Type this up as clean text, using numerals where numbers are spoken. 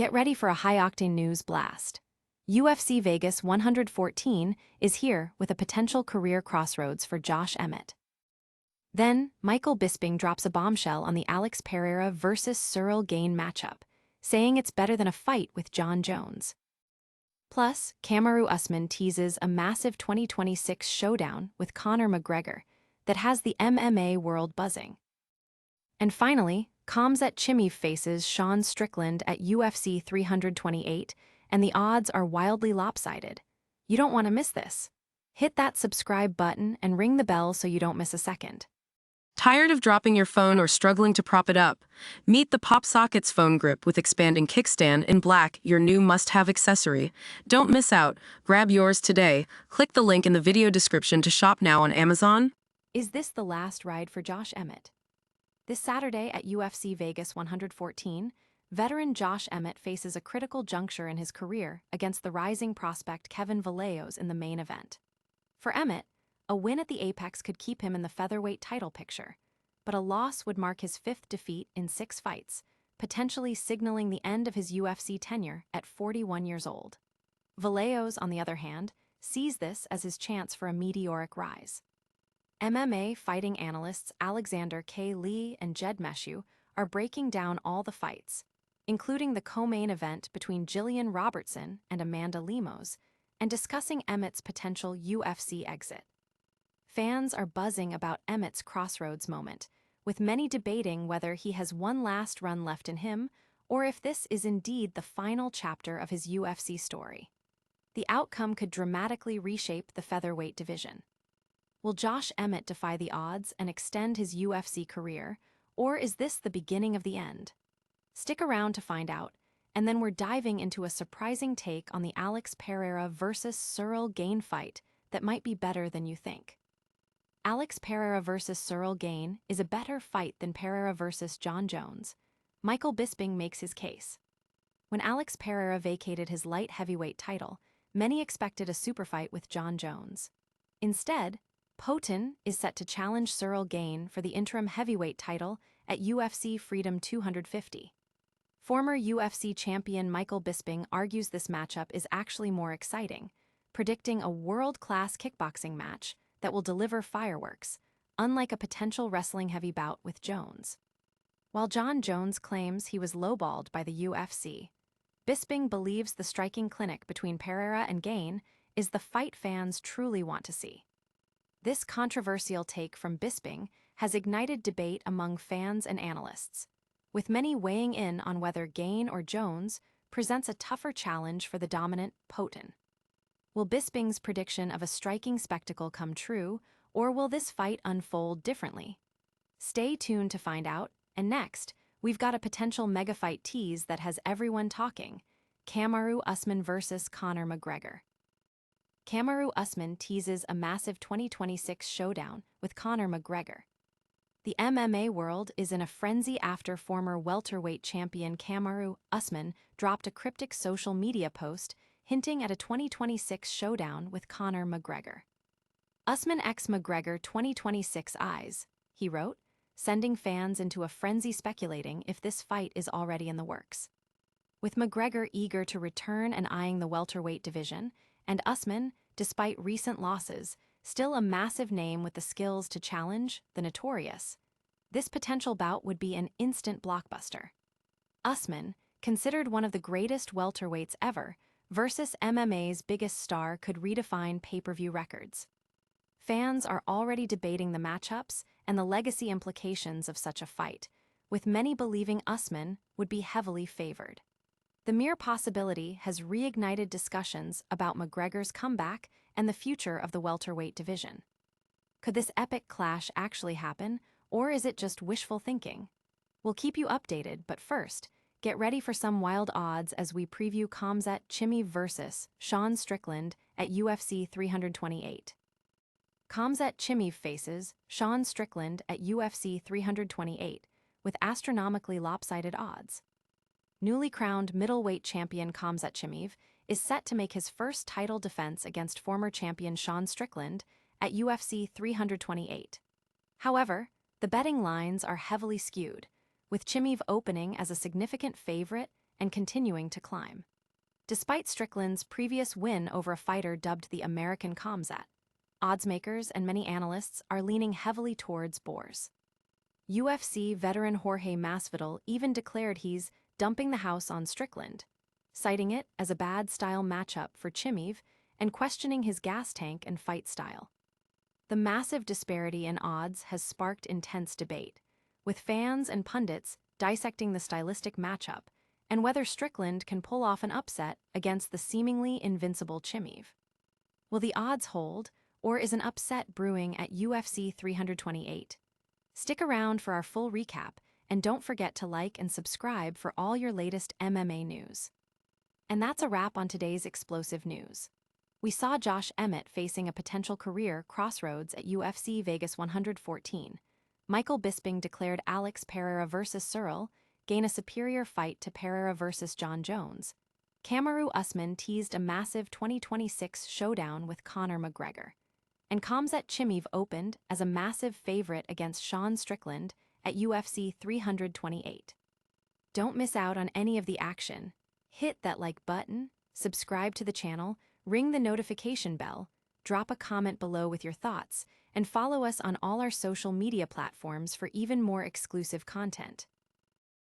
Get ready for a high-octane news blast. UFC Vegas 114 is here with a potential career crossroads for Josh Emmett. Then, Michael Bisping drops a bombshell on the Alex Pereira versus Ciryl Gane matchup, saying it's better than a fight with Jon Jones. Plus, Kamaru Usman teases a massive 2026 showdown with Conor McGregor that has the MMA world buzzing. And finally, Khamzat Chimaev faces Strickland at UFC 328, and the odds are wildly lopsided. You don't want to miss this. Hit that subscribe button and ring the bell so you don't miss a second. Tired of dropping your phone or struggling to prop it up? Meet the Pop Sockets phone grip with expanding kickstand in black, your new must-have accessory. Don't miss out. Grab yours today. Click the link in the video description to shop now on Amazon. Is this the last ride for Josh Emmett? This Saturday at UFC Vegas 114, veteran Josh Emmett faces a critical juncture in his career against the rising prospect Kevin Vallejos in the main event. For Emmett, a win at the Apex could keep him in the featherweight title picture, but a loss would mark his fifth defeat in 6 fights, potentially signaling the end of his UFC tenure at 41 years old. Vallejos, on the other hand, sees this as his chance for a meteoric rise. MMA fighting analysts Alexander K. Lee and Jed Meshew are breaking down all the fights, including the co-main event between Jillian Robertson and Amanda Lemos, and discussing Emmett's potential UFC exit. Fans are buzzing about Emmett's crossroads moment, with many debating whether he has one last run left in him or if this is indeed the final chapter of his UFC story. The outcome could dramatically reshape the featherweight division. Will Josh Emmett defy the odds and extend his UFC career, or is this the beginning of the end? Stick around to find out, and then we're diving into a surprising take on the Alex Pereira versus Ciryl Gane fight that might be better than you think. Alex Pereira versus Ciryl Gane is a better fight than Pereira versus Jon Jones. Michael Bisping makes his case. When Alex Pereira vacated his light heavyweight title, many expected a super fight with Jon Jones. Instead, Poten is set to challenge Ciryl Gane for the interim heavyweight title at UFC Freedom 250. Former UFC champion Michael Bisping argues this matchup is actually more exciting, predicting a world-class kickboxing match that will deliver fireworks, unlike a potential wrestling heavy bout with Jones. While Jon Jones claims he was lowballed by the UFC, Bisping believes the striking clinic between Pereira and Gane is the fight fans truly want to see. This controversial take from Bisping has ignited debate among fans and analysts, with many weighing in on whether Gane or Jones presents a tougher challenge for the dominant Poten. Will Bisping's prediction of a striking spectacle come true, or will this fight unfold differently? Stay tuned to find out, and next, we've got a potential mega fight tease that has everyone talking: Kamaru Usman versus Conor McGregor. Kamaru Usman teases a massive 2026 showdown with Conor McGregor. The MMA world is in a frenzy after former welterweight champion Kamaru Usman dropped a cryptic social media post hinting at a 2026 showdown with Conor McGregor. Usman x McGregor 2026 eyes, he wrote, sending fans into a frenzy speculating if this fight is already in the works. With McGregor eager to return and eyeing the welterweight division, and Usman, despite recent losses, still a massive name with the skills to challenge the Notorious, this potential bout would be an instant blockbuster. Usman, considered one of the greatest welterweights ever, versus MMA's biggest star could redefine pay-per-view records. Fans are already debating the matchups and the legacy implications of such a fight, with many believing Usman would be heavily favored. The mere possibility has reignited discussions about McGregor's comeback and the future of the welterweight division. Could this epic clash actually happen, or is it just wishful thinking? We'll keep you updated, but first, get ready for some wild odds as we preview Khamzat Chimaev versus Strickland at UFC 328. Khamzat Chimaev faces Strickland at UFC 328 with astronomically lopsided odds. Newly crowned middleweight champion Khamzat Chimaev is set to make his first title defense against former champion Strickland at UFC 328. However, the betting lines are heavily skewed, with Chimaev opening as a significant favorite and continuing to climb. Despite Strickland's previous win over a fighter dubbed the American Khamzat, oddsmakers and many analysts are leaning heavily towards Boers. UFC veteran Jorge Masvidal even declared he's dumping the house on Strickland, citing it as a bad-style matchup for Chimaev and questioning his gas tank and fight style. The massive disparity in odds has sparked intense debate, with fans and pundits dissecting the stylistic matchup and whether Strickland can pull off an upset against the seemingly invincible Chimaev. Will the odds hold, or is an upset brewing at UFC 328? Stick around for our full recap, and don't forget to like and subscribe for all your latest MMA news. And that's a wrap on today's explosive news. We saw Josh Emmett facing a potential career crossroads at UFC Vegas 114. Michael Bisping declared Alex Pereira versus Ciryl Gane a superior fight to Pereira versus Jon Jones. Kamaru Usman teased a massive 2026 showdown with Conor McGregor. And Khamzat Chimaev opened as a massive favorite against Sean Strickland at UFC 328. Don't miss out on any of the action. Hit that like button, subscribe to the channel, ring the notification bell, drop a comment below with your thoughts, and follow us on all our social media platforms for even more exclusive content.